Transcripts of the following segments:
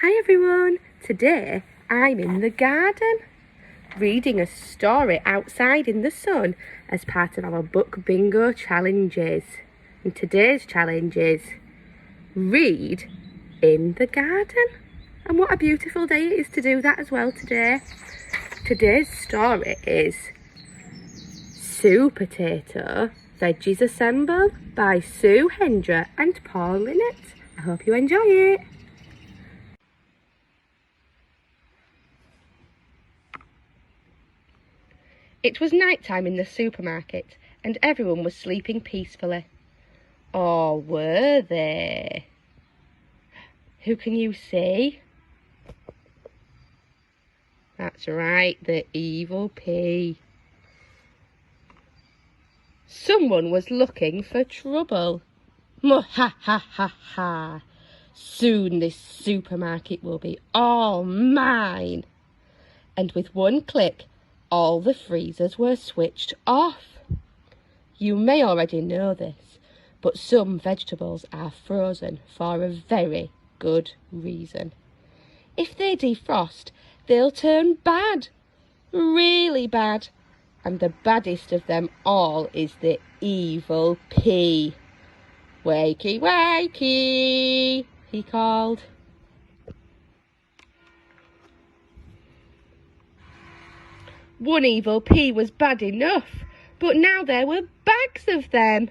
Hi everyone, today I'm in the garden reading a story outside in the sun as part of our book bingo challenges. And today's challenge is read in the garden. And what a beautiful day it is to do that as well today. Today's story is Supertato Veggies Assemble by Sue, Hendra and Paul Linnet. I hope you enjoy it. It was night time in the supermarket and everyone was sleeping peacefully. Or were they? Who can you see? That's right, the evil pea. Someone was looking for trouble. Ha ha ha ha. Soon this supermarket will be all mine. And with one click, all the freezers were switched off. You may already know this, but some vegetables are frozen for a very good reason. If they defrost, they'll turn bad, really bad. And the baddest of them all is the evil pea. Wakey, wakey, he called. One evil pea was bad enough, but now there were bags of them.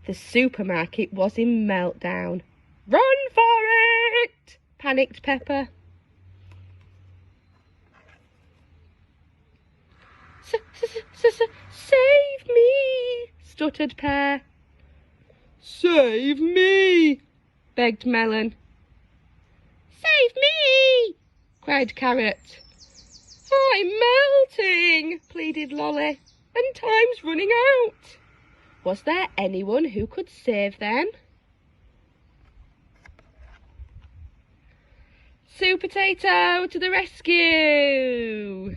The supermarket was in meltdown. Run for it, panicked Pepper. Save me, stuttered Pear. Save me, begged Melon. Save me, cried Carrot. I'm melting, pleaded Lolly, and time's running out. Was there anyone who could save them? Supertato to the rescue!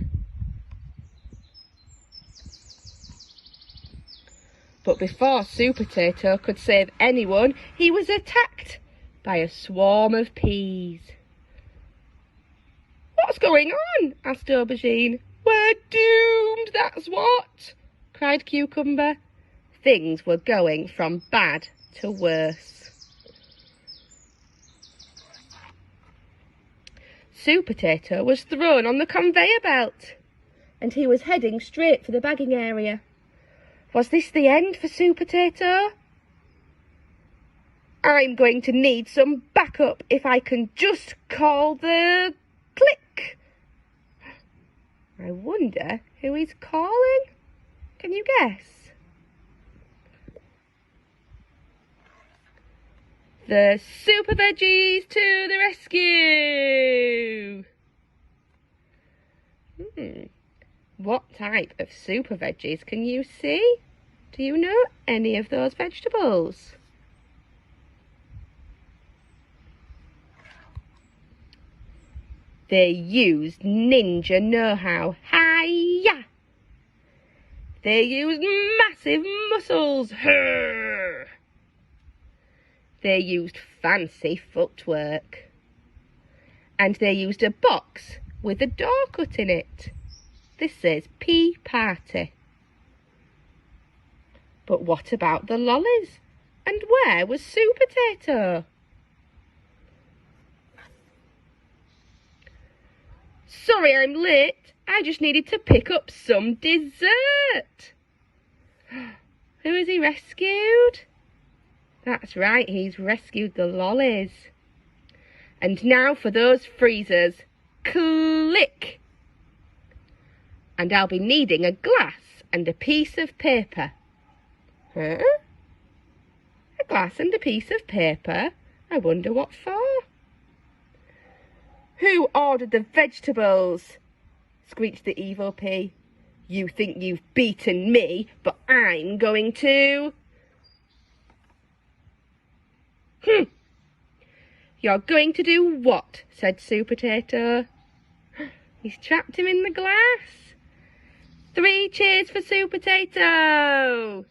But before Supertato could save anyone, he was attacked by a swarm of peas. What's going on? Asked Aubergine. We're doomed, that's what, cried Cucumber. Things were going from bad to worse. Supertato was thrown on the conveyor belt, and he was heading straight for the bagging area. Was this the end for Supertato? I'm going to need some backup if I can just call the click. I wonder who he's calling. Can you guess? The Super Veggies to the rescue! What type of super veggies can you see? Do you know any of those vegetables? They used ninja know-how. Hi-ya! They used massive muscles. Hurr! They used fancy footwork. And they used a box with a door cut in it. This says Pea Party. But what about the lollies? And where was Supertato? Sorry I'm late. I just needed to pick up some dessert. Who has he rescued? That's right, he's rescued the lollies. And now for those freezers. Click! And I'll be needing a glass and a piece of paper. Huh? A glass and a piece of paper? I wonder what for. Who ordered the vegetables? Screeched the evil pea. You think you've beaten me, but I'm going to... You're going to do what? Said Supertato. He's trapped him in the glass. 3 cheers for Supertato!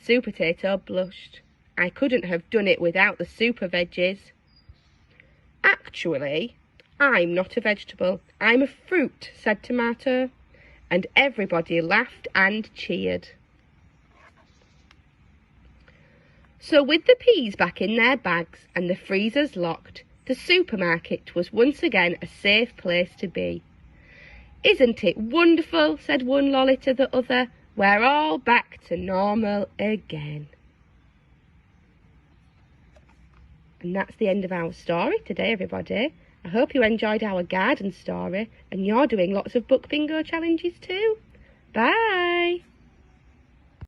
Supertato blushed. I couldn't have done it without the super veggies. Actually, I'm not a vegetable. I'm a fruit, said Tomato. And everybody laughed and cheered. So with the peas back in their bags and the freezers locked, the supermarket was once again a safe place to be. Isn't it wonderful, said one lolly to the other. We're all back to normal again. And that's the end of our story today, everybody. I hope you enjoyed our garden story and you're doing lots of book bingo challenges too. Bye!